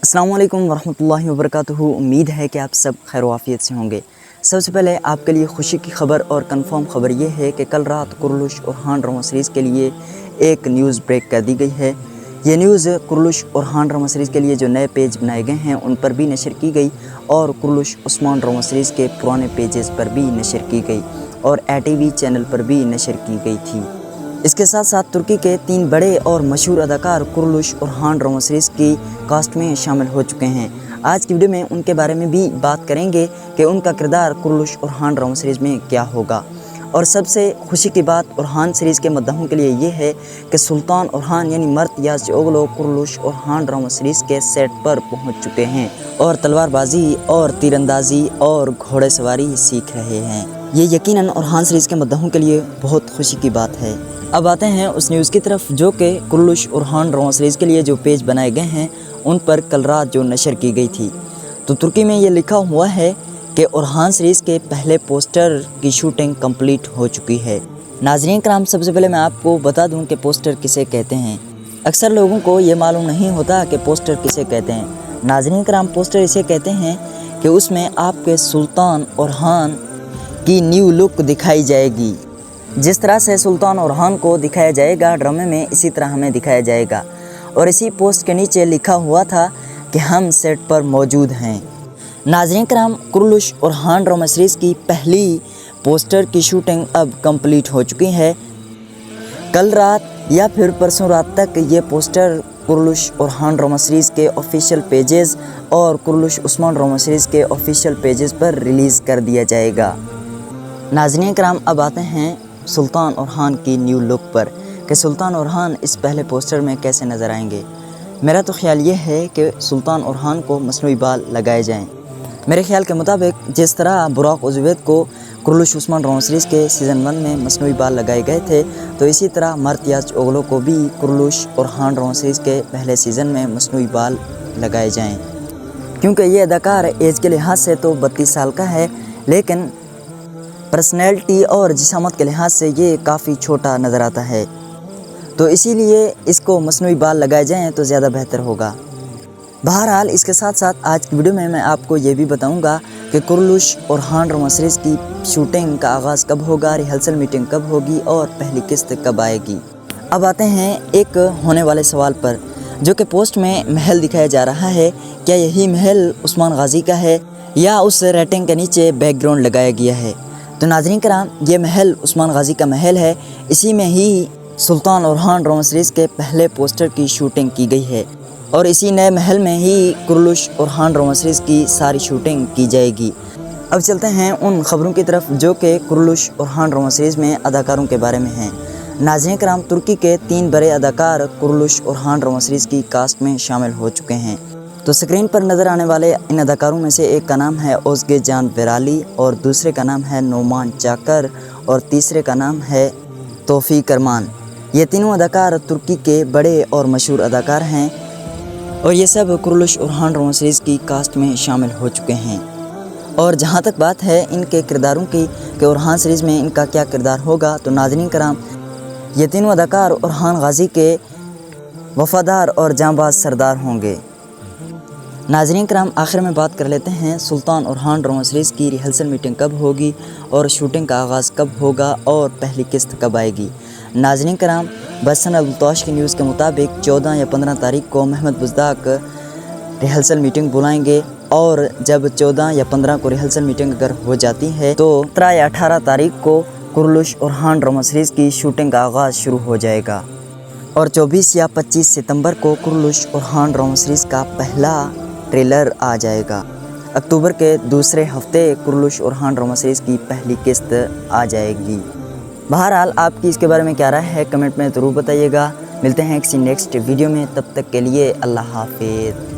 अस्सलाम वालेकुम वरहमतुल्लाहि वबरकातुहू। उम्मीद है कि आप सब खैर वाफियत से होंगे। सबसे पहले आपके लिए खुशी की खबर और कंफर्म खबर ये है कि कल रात कुरलुश और हान ड्रामा सीरीज़ के लिए एक न्यूज़ ब्रेक कर दी गई है। ये न्यूज़ कुरलुश और हान ड्रामा सीरीज़ के लिए जो नए पेज बनाए गए हैं उन पर भी नशर की गई और कुरलुश उस्मान ड्रामा सीरीज़ के पुराने पेजेस पर भी नशर की गई और ATV चैनल पर भी नशर की गई थी। इसके साथ साथ तुर्की के 3 बड़े और मशहूर अदाकार कुरलुश और हान ड्रामा सीरीज़ की कास्ट में शामिल हो चुके हैं। आज की वीडियो में उनके बारे में भी बात करेंगे कि उनका किरदार कुरलुश और हान ड्रामा सीरीज़ में क्या होगा। और सबसे खुशी की बात और हान सीरीज़ के मद्दाहों के लिए ये है कि सुल्तान और हान यानी मर्द याज़ओगलो कुरलुश और हान ड्रामा सीरीज़ के सेट पर पहुंच चुके हैं और तलवारबाजी और तीरंदाजी और घोड़े सवारी सीख रहे हैं। ये यकीनन और हान सीरीज़ के मद्दाहों के लिए बहुत खुशी की बात है। अब आते हैं उस न्यूज़ की तरफ जो कि कुरलुश और हान ड्रामा सीरीज़ के लिए जो पेज बनाए गए हैं उन पर कल रात जो नशर की गई थी। तो तुर्की में ये लिखा हुआ है कि हान सीरीज़ के पहले पोस्टर की शूटिंग कंप्लीट हो चुकी है। नाज़रीन कराम, सबसे पहले मैं आपको बता दूं कि पोस्टर किसे कहते हैं। अक्सर लोगों को ये मालूम नहीं होता कि पोस्टर किसे कहते हैं। नाज़रीन कराम, पोस्टर इसे कहते हैं कि उसमें आपके सुल्तान और हान की न्यू लुक दिखाई जाएगी। जिस तरह से सुल्तान और हान को दिखाया जाएगा ड्रामे में, इसी तरह हमें दिखाया जाएगा। और इसी पोस्ट के नीचे लिखा हुआ था कि हम सेट पर मौजूद हैं। नाज़रीन कराम, कुरलुश और हान ड्रामा सीरीज़ की पहली पोस्टर की शूटिंग अब कंप्लीट हो चुकी है। कल रात या फिर परसों रात तक ये पोस्टर कुरलुश और हान ड्रामा सीरीज़ के ऑफिशियल पेजेस और कुरलुश उस्मान ड्रामा सीरीज़ के ऑफिशियल पेजेस पर रिलीज़ कर दिया जाएगा। नाज़रीन कराम, अब आते हैं सुल्तान और हान की न्यू लुक पर कि सुल्तान और हान इस पहले पोस्टर में कैसे नज़र आएंगे। मेरा तो ख्याल ये है कि सुल्तान और हान को मसनूई बाल लगाए जाएं। मेरे ख्याल के मुताबिक जिस तरह बुराक उज़वैद को कुरलुश उस्मान ड्रामा सीरीज़ के सीज़न 1 में मसनूई बाल लगाए गए थे, तो इसी तरह मर्द याज़ओगलो को भी कुरलुश और हान ड्रामा सीरीज़ के पहले सीज़न में मसनूई बाल लगाए जाएँ। क्योंकि ये अदाकार एज के लिहाज से तो 32 साल का है, लेकिन पर्सनैलिटी और जिसामत के लिहाज से ये काफ़ी छोटा नज़र आता है, तो इसीलिए इसको मसनूई बाल लगाए जाएं तो ज़्यादा बेहतर होगा। बहरहाल इसके साथ साथ आज की वीडियो में मैं आपको ये भी बताऊंगा कि कुरलुश और हान ड्रामा सीरीज़ की शूटिंग का आगाज़ कब होगा, रिहर्सल मीटिंग कब होगी और पहली किस्त कब आएगी। अब आते हैं एक होने वाले सवाल पर जो कि पोस्ट में महल दिखाया जा रहा है। क्या यही महल उस्मान गाजी का है या उस रेटिंग के नीचे बैकग्राउंड लगाया गया है? तो नाज़रीन कराम, ये महल उस्मान गाजी का महल है। इसी में ही सुल्तान और हान ड्रामा सीरीज़ के पहले पोस्टर की शूटिंग की गई है और इसी नए महल में ही कुरलुश और हान ड्रामा सीरीज़ की सारी शूटिंग की जाएगी। अब चलते हैं उन खबरों की तरफ जो कि कुरलुश और हान ड्रामा सीरीज़ में अदाकारों के बारे में हैं। नाज़रीन कराम, तुर्की के 3 बड़े अदाकार कुरलुश और हान ड्रामा सीरीज़ की कास्ट में शामिल हो चुके हैं। तो स्क्रीन पर नज़र आने वाले इन अदाकारों में से एक का नाम है ओज़गे जान बेराली और दूसरे का नाम है नोमान चाकर और तीसरे का नाम है तौफीक अरमान। ये तीनों अदाकार तुर्की के बड़े और मशहूर अदाकार हैं और ये सब कुरलुश और हान ड्रामा सीरीज़ की कास्ट में शामिल हो चुके हैं। और जहाँ तक बात है इनके किरदारों की कि और हान सीरीज़ में इनका क्या किरदार होगा, तो नाज़रीन कराम, ये तीनों अदाकार और हान गाजी के वफ़ादार और जांबाज सरदार होंगे। नाज़रीन कराम, आखिर में बात कर लेते हैं सुल्तान और हान ड्रामा सीरीज़ की रिहर्सल मीटिंग कब होगी और शूटिंग का आगाज़ कब होगा और पहली किस्त कब आएगी। नाज़रीन कराम, बसन अब्दुल्तोश की न्यूज़ के मुताबिक 14 या 15 तारीख को महमद बुज़दाक रिहर्सल मीटिंग बुलाएंगे और जब 14 या 15 को रिहर्सल मीटिंग अगर हो जाती है तो 17 या 18 तारीख को कुरलुश और हान ड्रामा सीरीज़ की शूटिंग का आगाज़ शुरू हो जाएगा और 24 या 25 सितंबर को कुरलुश और हान ड्रामा सीरीज़ का पहला ट्रेलर आ जाएगा। अक्टूबर के दूसरे हफ्ते कुरलुश और हान ड्रामा सीरीज़ की पहली किस्त आ जाएगी। बहरहाल आपकी इसके बारे में क्या राय है, कमेंट में ज़रूर बताइएगा। मिलते हैं किसी नेक्स्ट वीडियो में, तब तक के लिए अल्लाह हाफिज़।